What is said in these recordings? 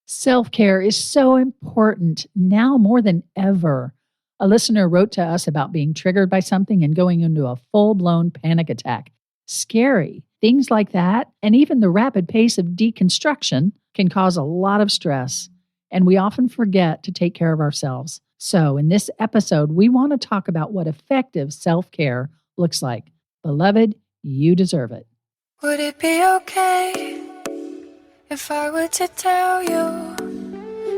Self-care is so important now more than ever. A listener wrote to us about being triggered by something and going into a full-blown panic attack. Scary. Things like that, and even the rapid pace of deconstruction, can cause a lot of stress, and we often forget to take care of ourselves. So in this episode, we want to talk about what effective self-care looks like. Beloved, you deserve it. Would it be okay if I were to tell you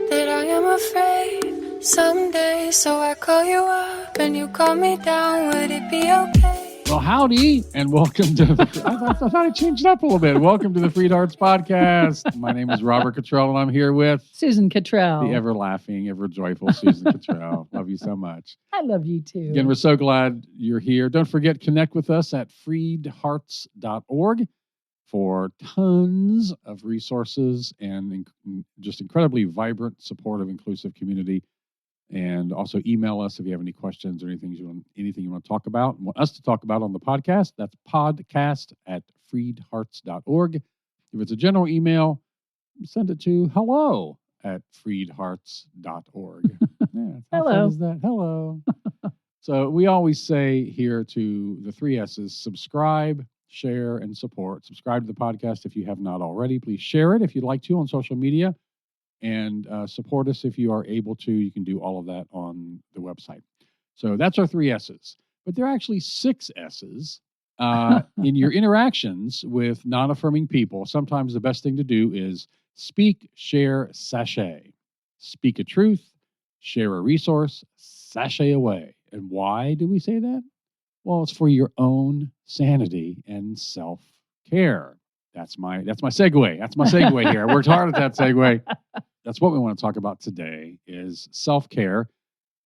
that I am afraid someday? So I call you up and you call me down. Would it be okay? Well, howdy, and welcome to I thought I changed it up a little bit. Welcome to the FreedHearts podcast. My name is Robert Cottrell, and I'm here with Susan Cottrell. the ever-laughing, ever-joyful Susan Cottrell. Love you so much. I love you too. Again, we're so glad you're here. Don't forget, connect with us at freedhearts.org for tons of resources and just incredibly vibrant, supportive, inclusive community. And also email us if you have any questions or anything you want to talk about and want us to talk about on the podcast. That's podcast@freedhearts.org. If it's a general email, send it to hello@freedhearts.org. Yeah, how Hello. fun is that? Hello. So we always say here to the 3 S's: subscribe, share, and support. Subscribe to the podcast if you have not already. Please share it if you'd like to on social media. And support us if you are able to. You can do all of that on the website. So that's our 3 S's. But there are actually 6 S's in your interactions with non-affirming people. Sometimes the best thing to do is speak, share, sashay. Speak a truth, share a resource, sashay away. And why do we say that? Well, it's for your own sanity and self-care. That's my segue. That's my segue here. I worked hard at that segue. That's what we want to talk about today is self-care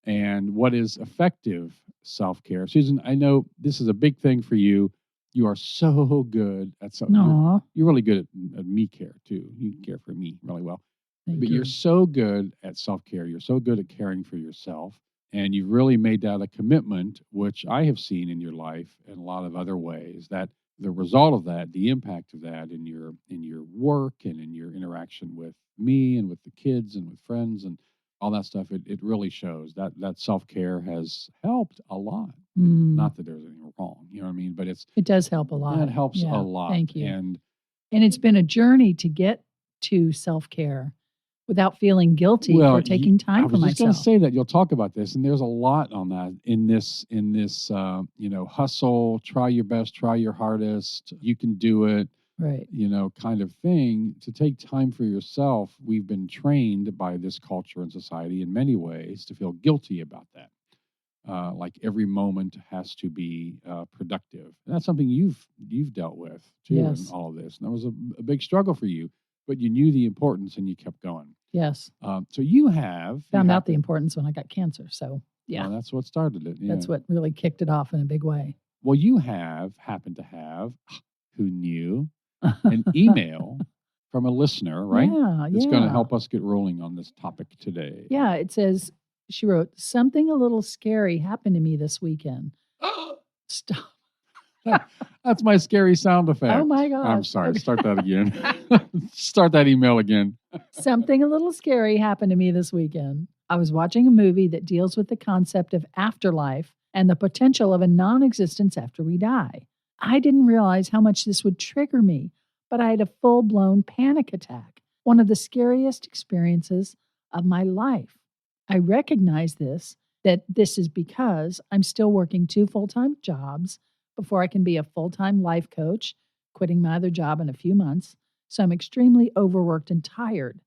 and what is effective self-care. Susan, I know this is a big thing for you. You are so good at Aw. You're really good at me care too. You care for me really well. Thank But you. you're so good at self-care. You're so good at caring for yourself. And you've really made that a commitment, which I have seen in your life in a lot of other ways, that the result of that, the impact of that in your work and in your interaction with me and with the kids and with friends and all that stuff, it really shows that self-care has helped a lot. Not that there's anything wrong, you know what I mean? But It does help a lot. it helps Yeah, a lot. Thank you. And it's been a journey to get to self-care without feeling guilty for taking time for I was just going myself. to say that you'll talk about this, and there's a lot on that in this hustle, try your best, try your hardest, you can do it, Right. kind of thing. To take time for yourself, we've been trained by this culture and society in many ways to feel guilty about that. Like every moment has to be productive. And that's something you've dealt with too Yes. in all of this. And that was a big struggle for you, but you knew the importance and you kept going. Yes. So you have Found out the importance when I got cancer. So, yeah, Well, that's what started it. Yeah. that's what really kicked it off in a big way. Well, you happen to have, who knew, an email from a listener, right? Yeah. It's going to help us get rolling on this topic today. Yeah. It says, she wrote, something a little scary happened to me this weekend. Stop. That's my scary sound effect. Oh my gosh. I'm sorry. Start that again. Start that email again. Something a little scary happened to me this weekend. I was watching a movie that deals with the concept of afterlife and the potential of a non-existence after we die. I didn't realize how much this would trigger me, but I had a full-blown panic attack, one of the scariest experiences of my life. I recognize that this is because I'm still working 2 full-time jobs before I can be a full-time life coach, quitting my other job in a few months. So I'm extremely overworked and tired.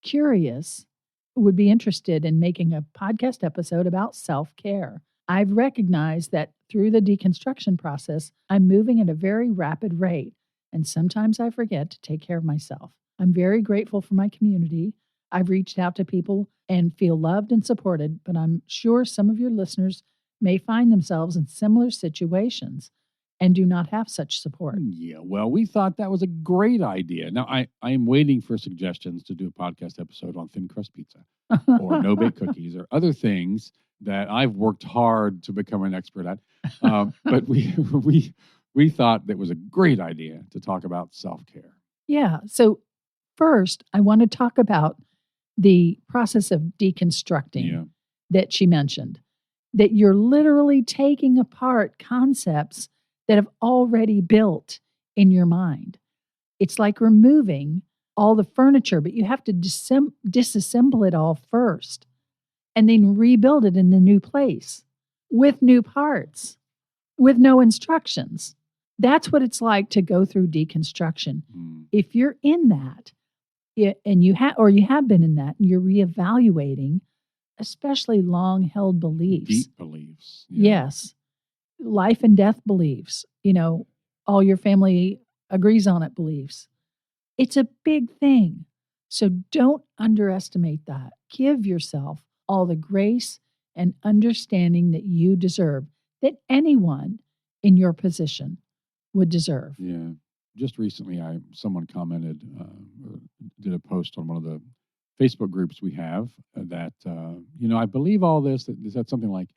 Curious, would be interested in making a podcast episode about self-care. I've recognized that through the deconstruction process, I'm moving at a very rapid rate, and sometimes I forget to take care of myself. I'm very grateful for my community. I've reached out to people and feel loved and supported, but I'm sure some of your listeners may find themselves in similar situations and do not have such support. Yeah, well, we thought that was a great idea. Now, I am waiting for suggestions to do a podcast episode on thin crust pizza or no-bake cookies or other things that I've worked hard to become an expert at. But we thought that was a great idea to talk about self-care. Yeah. So first, I want to talk about the process of deconstructing Yeah. that she mentioned, that you're literally taking apart concepts that have already built in your mind. It's like removing all the furniture, but you have to disassemble it all first and then rebuild it in the new place with new parts, with no instructions. That's what it's like to go through deconstruction. Mm. If you're in that, and you have been in that, and you're reevaluating, especially long-held beliefs. Deep beliefs. Yeah. Yes. Life and death beliefs, all your family agrees on it beliefs. It's a big thing. So don't underestimate that. Give yourself all the grace and understanding that you deserve, that anyone in your position would deserve. Yeah. Just recently, someone commented or did a post on one of the Facebook groups we have that I believe all this. That said something like,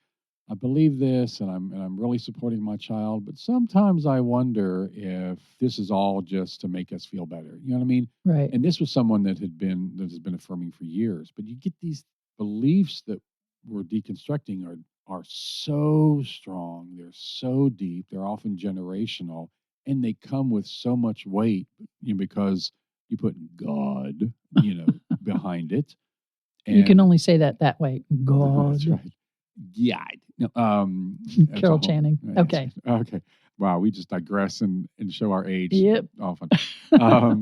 I believe this, and I'm really supporting my child, but sometimes I wonder if this is all just to make us feel better. You know what I mean? Right. And this was someone that has been affirming for years. But you get these beliefs that we're deconstructing are so strong. They're so deep. They're often generational, and they come with so much weight because you put God, behind it. And you can only say that way. God. That's right. God. No, Carol Channing. Okay. Okay. Wow, we just digress and show our age. Yep. Often.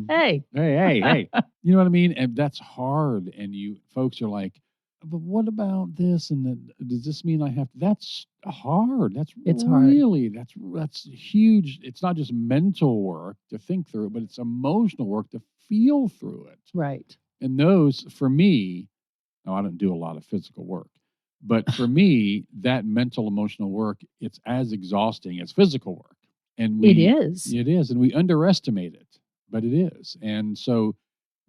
Hey. Hey. You know what I mean? And that's hard. And you folks are like, but what about this? And does this mean I have to? That's hard. It's really hard. That's huge. It's not just mental work to think through it, but it's emotional work to feel through it. Right. And those, for me, now I don't do a lot of physical work. But for me, that mental, emotional work, it's as exhausting as physical work. And it is. It is. And we underestimate it, but it is. And so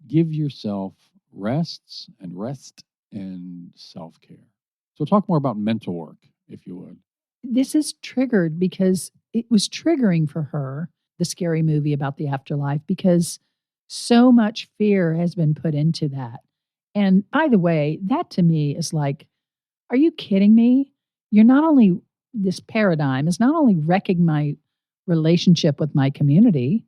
give yourself rest and self-care. So talk more about mental work, if you would. This is triggered because it was triggering for her, the scary movie about the afterlife, because so much fear has been put into that. And by the way, that to me is like, are you kidding me? This paradigm is not only wrecking my relationship with my community,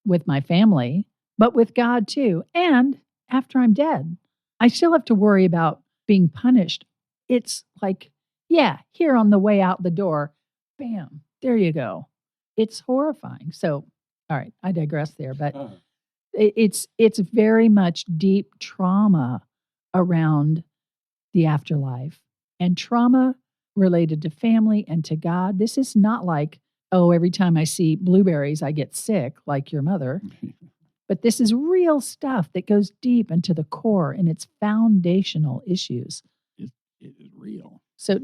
with my family, but with God too. And after I'm dead, I still have to worry about being punished. It's like, here on the way out the door, bam, there you go. It's horrifying. So, all right, I digress there, but it's very much deep trauma around the afterlife. And trauma related to family and to God. This is not like, every time I see blueberries, I get sick like your mother. But this is real stuff that goes deep into the core, and it's foundational issues. It is real. So,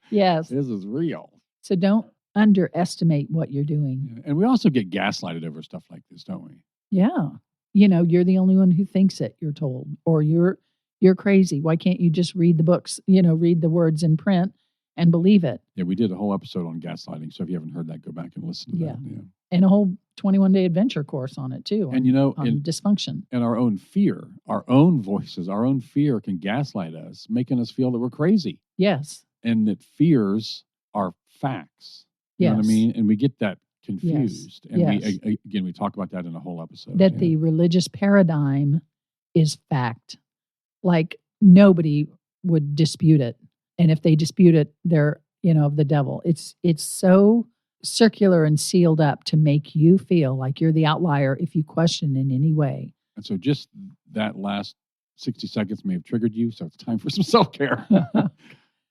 yes. This is real. So don't underestimate what you're doing. Yeah. And we also get gaslighted over stuff like this, don't we? Yeah. You're the only one who thinks it, you're told, or you're crazy. Why can't you just read the books, read the words in print and believe it? Yeah, we did a whole episode on gaslighting. So if you haven't heard that, go back and listen to that. Yeah. And a whole 21-day adventure course on it too. And on dysfunction. And our own fear, our own voices, our own fear can gaslight us, making us feel that we're crazy. Yes. And that fears are facts. You know what I mean? And we get that confused. Yes. And we talk about that in a whole episode. That the religious paradigm is fact. Like nobody would dispute it. And if they dispute it, they're, of the devil. It's so circular and sealed up to make you feel like you're the outlier if you question in any way. And so just that last 60 seconds may have triggered you. So it's time for some self-care.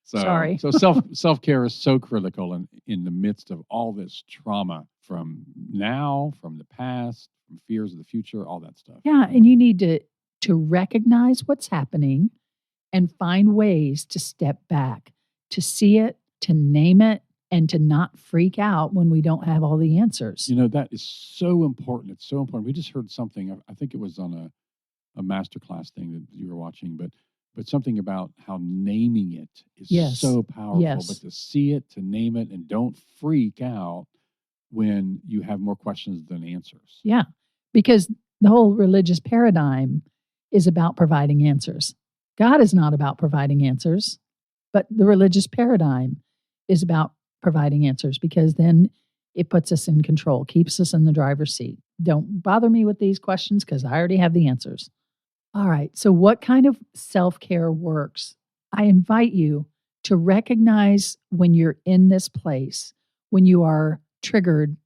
Sorry. So self-care is so critical in the midst of all this trauma from now, from the past, from fears of the future, all that stuff. Yeah. And you need to recognize what's happening and find ways to step back, to see it, to name it, and to not freak out when we don't have all the answers. That is so important. It's so important. We just heard something, I think it was on a masterclass thing that you were watching, but something about how naming it is so powerful. Yes. But to see it, to name it, and don't freak out when you have more questions than answers. Yeah, because the whole religious paradigm is about providing answers. God is not about providing answers, but the religious paradigm is about providing answers, because then it puts us in control, keeps us in the driver's seat. Don't bother me with these questions because I already have the answers. All right. So what kind of self-care works? I invite you to recognize when you're in this place, when you are triggered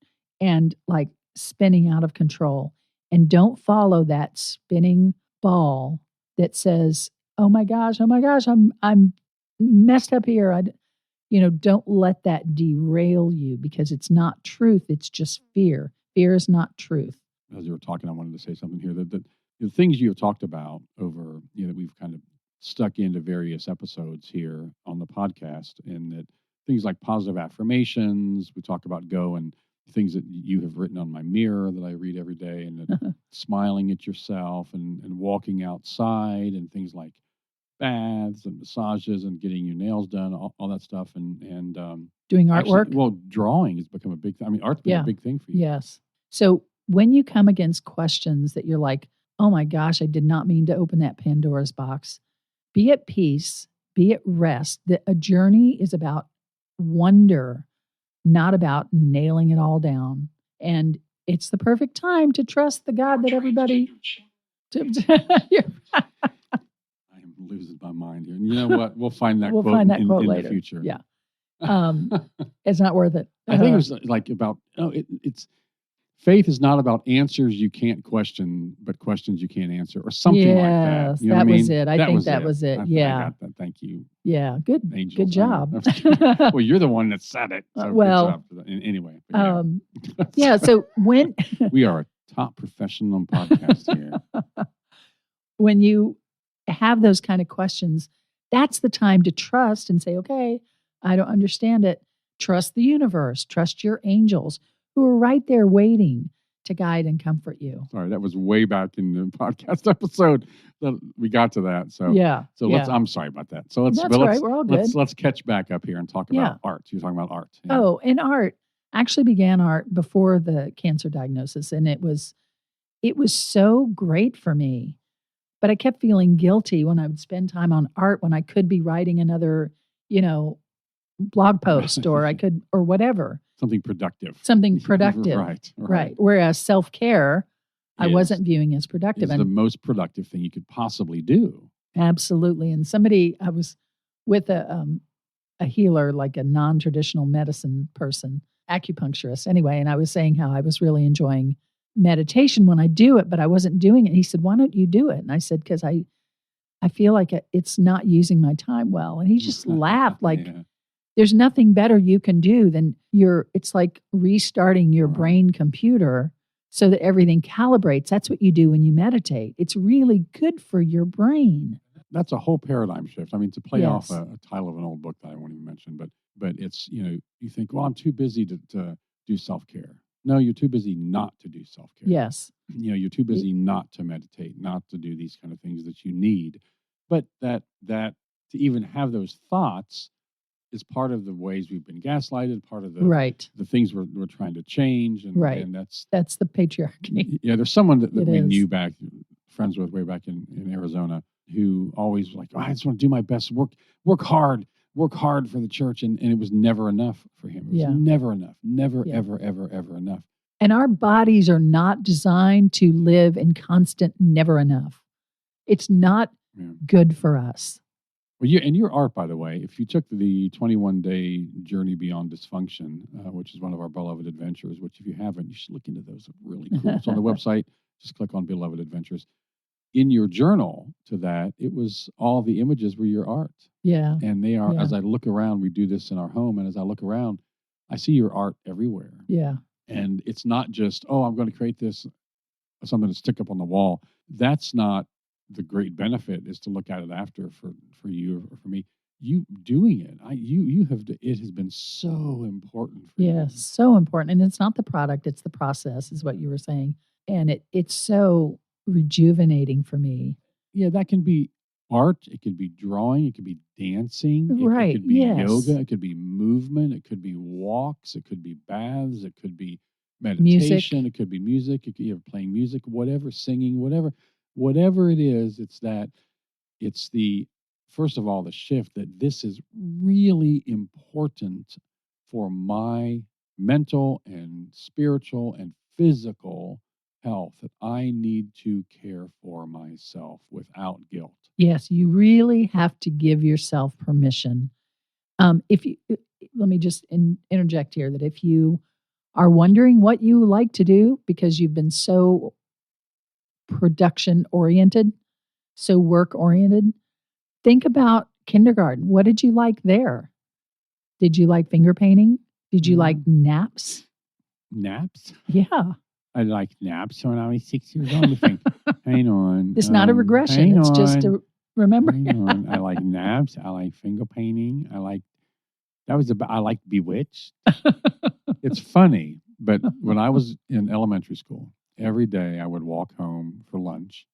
and like spinning out of control, and don't follow that spinning ball that says, oh my gosh, I'm messed up here. Don't let that derail you, because it's not truth. It's just fear. Fear is not truth. As you were talking, I wanted to say something here that the things you have talked about over, that we've kind of stuck into various episodes here on the podcast, and that things like positive affirmations, we talk about go, and things that you have written on my mirror that I read every day, and that smiling at yourself and walking outside, and things like baths and massages and getting your nails done, all that stuff, and doing artwork. Actually, drawing has become a big thing. I mean, art's been a big thing for you. Yes. So when you come against questions that you're like, oh my gosh, I did not mean to open that Pandora's box, be at peace, be at rest. That a journey is about wonder, not about nailing it all down. And it's the perfect time to trust the God that everybody. I'm losing my mind here. And you know what? We'll find that quote in later. The future. Yeah. It's not worth it. I think it was like about, it's faith is not about answers you can't question, but questions you can't answer, or something like that. Yes, You know that was mean? it. I think that was it. I Yeah. got that. Thank you. Yeah. Good. Angels. Good job. Well, you're the one that said it. So well, good job for that. Anyway. Yeah. So when we are a top professional podcast here. When you have those kind of questions, that's the time to trust and say, okay, I don't understand it. Trust the universe. Trust your angels who are right there waiting to guide and comfort you. Sorry, that was way back in the podcast episode that we got to that. So I'm sorry about that. So let's we're all good. Let's catch back up here and talk about art. You're talking about art. Yeah. Oh, and art. I actually began art before the cancer diagnosis, and it was so great for me. But I kept feeling guilty when I would spend time on art when I could be writing another, blog post or I could, or whatever. Something productive. Right. Whereas self-care, I wasn't viewing as productive. It's the most productive thing you could possibly do. Absolutely. And I was with a healer, like a non-traditional medicine person, acupuncturist anyway, and I was saying how I was really enjoying meditation when I do it, but I wasn't doing it. He said, why don't you do it? And I said, because I feel like it's not using my time well. And he just laughed like, there's nothing better you can do than it's like restarting your brain computer so that everything calibrates. That's what you do when you meditate. It's really good for your brain. That's a whole paradigm shift. I mean, to play off a title of an old book that I won't even mention, but it's, you think, well, I'm too busy to do self-care. No, you're too busy not to do self-care. Yes. You're too busy not to meditate, not to do these kind of things that you need. But that to even have those thoughts is part of the ways we've been gaslighted, part of the things we're trying to change. And that's the patriarchy. Yeah, there's someone that we knew back, friends with way back in Arizona, who always was like, I just want to do my best, work hard for the church. And it was never enough for him. It was never enough. Never, ever, ever, ever enough. And our bodies are not designed to live in constant never enough. It's not good for us. Well, your art, by the way, if you took the 21-day journey beyond dysfunction, which is one of our beloved adventures, which if you haven't, you should look into those. They're really cool. It's on the website. Just click on Beloved Adventures. In your journal to that, it was all the images were your art. Yeah. And they are, as I look around, we do this in our home. And as I look around, I see your art everywhere. Yeah. And it's not just, I'm going to create this, something to stick up on the wall. That's not the great benefit, is to look at it after for you or for me. You doing it, it has been so important for you. Yes, so important. And it's not the product, it's the process, is what you were saying. And it's so rejuvenating for me. Yeah, that can be art, it could be drawing, it could be dancing, right? It could be yoga, it could be movement, it could be walks, it could be baths, it could be meditation, it could be music, it could be playing music, whatever, singing, whatever whatever it is, it's the, first of all, the shift that this is really important for my mental and spiritual and physical health, that I need to care for myself without guilt. Yes, you really have to give yourself permission. If you let me just interject here that if you are wondering what you like to do because you've been so production oriented, so work oriented, think about kindergarten. What did you like there? Did you like finger painting? Did you like naps? Naps? Yeah. I liked naps when I was 6 years old. I think, hang on. It's not a regression. It's just a remember. Hang on. I like naps. I like finger painting. I liked Bewitched. It's funny, but when I was in elementary school, every day I would walk home for lunch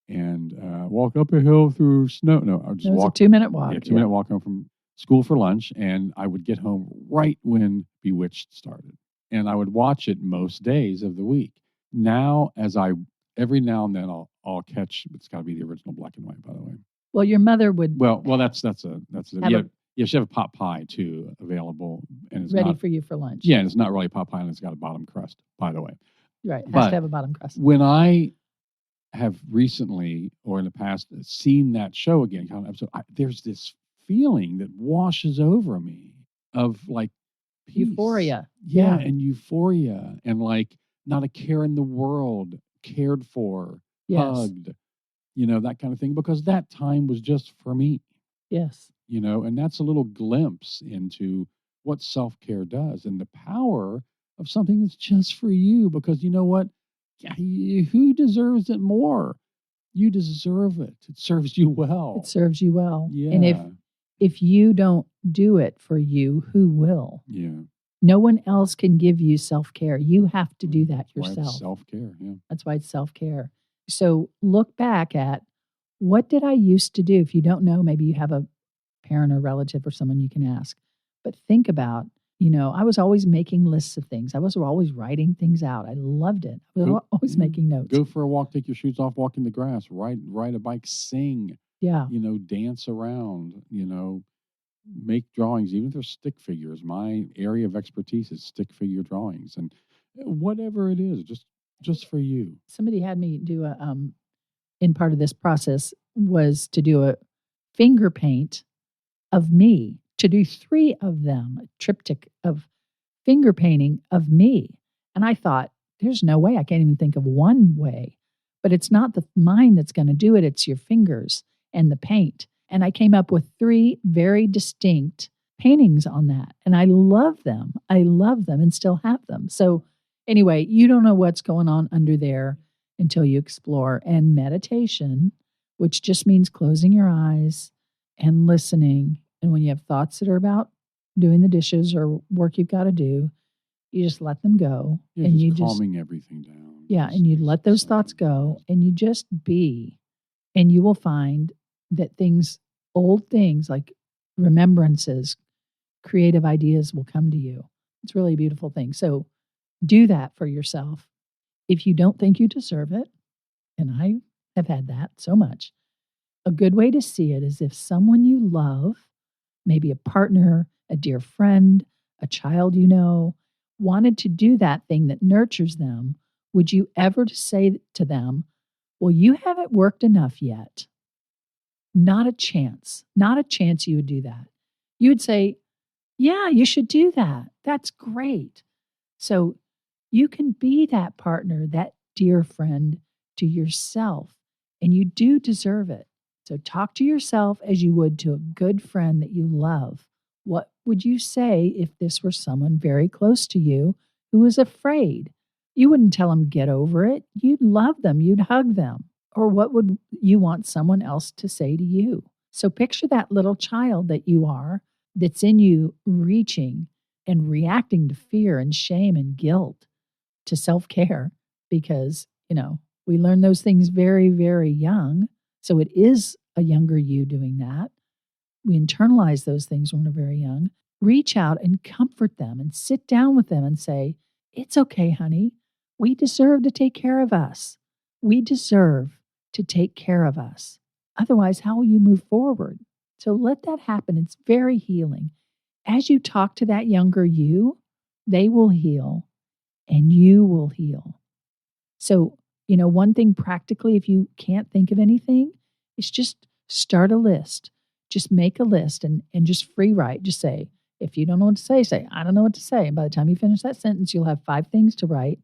and walk up a hill through snow. No, I would just walk. It was a 2-minute walk. Yeah, 2-minute walk home from school for lunch, and I would get home right when Bewitched started. And I would watch it most days of the week. Now, every now and then I'll catch. It's got to be the original black and white, by the way. Well, your mother would. Well, that's you should have a pot pie too available, and it's ready not, for you for lunch. Yeah, and it's not really pot pie, and it's got a bottom crust, by the way. Right, it has to have a bottom crust. When I have recently or in the past seen that show again, kind of episode, there's this feeling that washes over me of like peace. Euphoria. Yeah, and euphoria, and like not a care in the world, cared for, hugged, that kind of thing, because that time was just for me. Yes. And that's a little glimpse into what self-care does and the power of something that's just for you, because you know what? Who deserves it more? You deserve it. It serves you well. It serves you well. Yeah. And if you don't do it for you, who will? Yeah. No one else can give you self-care. You have to do that yourself. That's why it's self-care, yeah. That's why it's self-care. So look back at, what did I used to do? If you don't know, maybe you have a parent or relative or someone you can ask. But think about, I was always making lists of things. I was always writing things out. I loved it. I was always making notes. Go for a walk, take your shoes off, walk in the grass, ride a bike, sing. Yeah. Dance around, make drawings, even if they're stick figures. My area of expertise is stick figure drawings, and whatever it is, just for you. Somebody had me do in part of this process was to do a finger paint of me, to do 3 of them, a triptych of finger painting of me. And I thought, there's no way. I can't even think of one way. But it's not the mind that's going to do it. It's your fingers and the paint. And I came up with 3 very distinct paintings on that. And I love them. I love them and still have them. So anyway, you don't know what's going on under there until you explore. And meditation, which just means closing your eyes and listening. And when you have thoughts that are about doing the dishes or work you've got to do, you just let them go. Yeah, and just you calming everything down. Yeah, and you let those thoughts go and you just be. And you will find that old things like remembrances, creative ideas will come to you. It's really a beautiful thing. So do that for yourself. If you don't think you deserve it, and I have had that so much, a good way to see it is if someone you love, maybe a partner, a dear friend, a child you know, wanted to do that thing that nurtures them, would you ever say to them, well, you haven't worked enough yet? Not a chance. Not a chance you would do that. You would say, yeah, you should do that. That's great. So you can be that partner, that dear friend to yourself, and you do deserve it. So talk to yourself as you would to a good friend that you love. What would you say if this were someone very close to you who was afraid? You wouldn't tell them get over it. You'd love them. You'd hug them. Or what would you want someone else to say to you? So picture that little child that you are, that's in you reaching and reacting to fear and shame and guilt, to self-care, because, we learn those things very, very young. So it is a younger you doing that. We internalize those things when we're very young. Reach out and comfort them and sit down with them and say, it's okay, honey. We deserve to take care of us. We deserve to take care of us. Otherwise, how will you move forward? So let that happen. It's very healing. As you talk to that younger you, they will heal and you will heal. So, one thing practically, if you can't think of anything, is just start a list. Just make a list and just free write. Just say, if you don't know what to say, I don't know what to say. And by the time you finish that sentence, you'll have 5 things to write.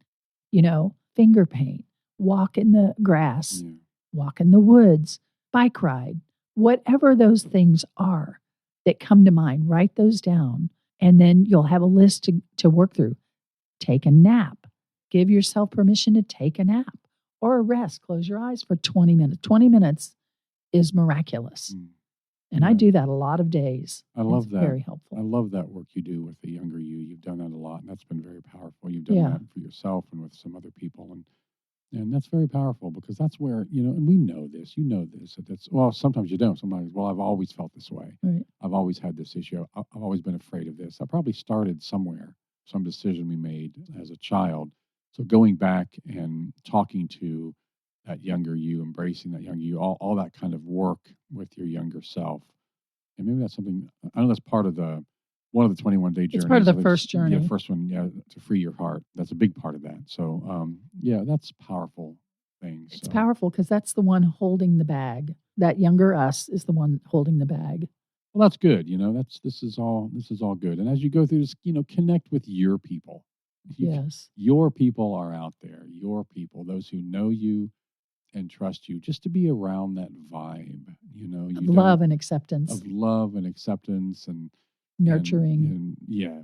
Finger paint, walk in the grass, walk in the woods, bike ride, whatever those things are that come to mind, write those down. And then you'll have a list to work through. Take a nap. Give yourself permission to take a nap or a rest. Close your eyes for 20 minutes. 20 minutes is miraculous. And I do that a lot of days. I love that. Very helpful. I love that work you do with the younger you. You've done that a lot, and that's been very powerful. You've done that for yourself and with some other people, and that's very powerful because that's where, and we know this. Sometimes you don't. Sometimes, I've always felt this way. Right. I've always had this issue. I've always been afraid of this. I probably started somewhere, some decision we made as a child. So going back and talking to that younger you, embracing that younger you, all that kind of work with your younger self. And maybe that's something, I know that's part of one of the 21-day journeys. It's part of the first journey. Yeah, the first one, to free your heart. That's a big part of that. So, that's powerful things. It's powerful because that's the one holding the bag. That younger us is the one holding the bag. Well, that's good. This is all good. And as you go through this, connect with your people. Yes. Your people are out there. Your people, those who know you and trust you, just to be around that vibe, of love and acceptance. Of love and acceptance and nurturing.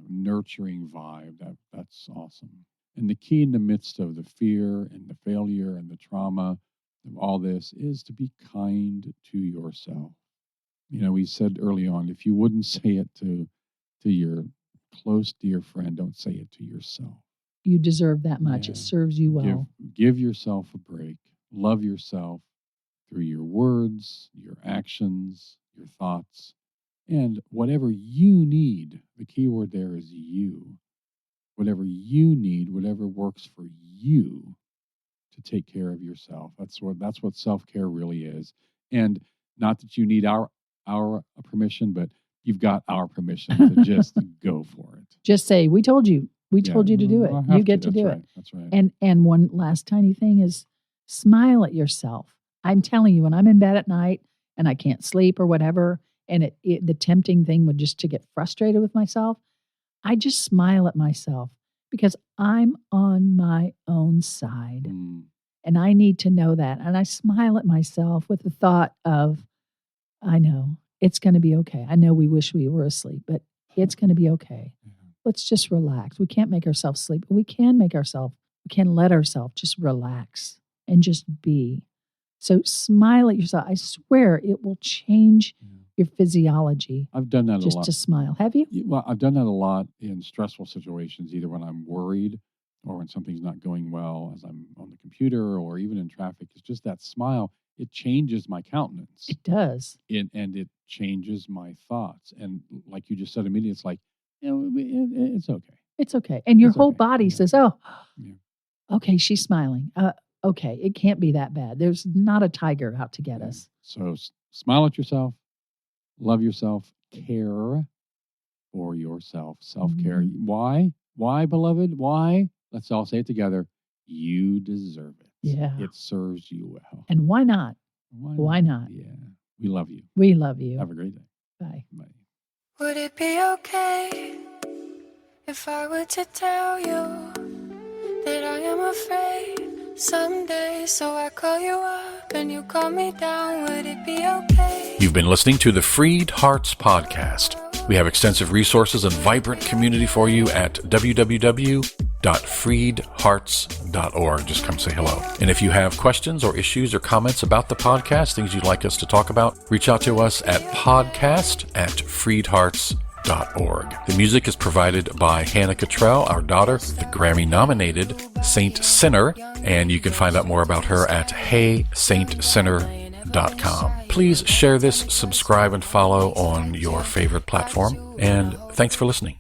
Nurturing vibe. That's awesome. And the key in the midst of the fear and the failure and the trauma of all this is to be kind to yourself. We said early on, if you wouldn't say it to your close dear friend, don't say it to yourself. You deserve that much. Yeah. It serves you well. Give yourself a break. Love yourself through your words, your actions, your thoughts, and whatever you need. The key word there is you. Whatever you need, whatever works for you to take care of yourself. That's what self-care really is. And not that you need our permission, but you've got our permission to just go for it. Just say, we told you. We told you to do it. You get to do it. That's right. And one last tiny thing is smile at yourself. I'm telling you, when I'm in bed at night and I can't sleep or whatever, and the tempting thing would just to get frustrated with myself, I just smile at myself because I'm on my own side. And I need to know that. And I smile at myself with the thought of, I know it's going to be okay. I know we wish we were asleep, but it's going to be okay. Let's just relax. We can't make ourselves sleep, but we can let ourselves just relax and just be. So smile at yourself. I swear it will change your physiology. I've done that a lot. Just to smile. Have you? Well, I've done that a lot in stressful situations, either when I'm worried or when something's not going well as I'm on the computer or even in traffic. It's just that smile. It changes my countenance. It does. And it changes my thoughts. And like you just said immediately, it's like, it's okay. It's okay. And your whole body says, okay, she's smiling. Okay, it can't be that bad. There's not a tiger out to get us. So smile at yourself, love yourself, care for yourself, self-care. Why? Why, beloved? Why? Let's all say it together. You deserve it. Yeah. It serves you well. And why not? Why not? Yeah. We love you. We love you. Have a great day. Bye. Bye. Would it be okay if I were to tell you that I am afraid someday, so I call you up and you call me down? Would it be okay? You've been listening to the FreedHearts podcast. We have extensive resources and vibrant community for you at www.freedhearts.org. Just come say hello. And if you have questions or issues or comments about the podcast, things you'd like us to talk about, reach out to us at podcast@freedhearts.org. The music is provided by Hannah Cottrell, our daughter, the Grammy-nominated Saint Sinner, and you can find out more about her at heysaintsinner.com. Please share this, subscribe, and follow on your favorite platform, and thanks for listening.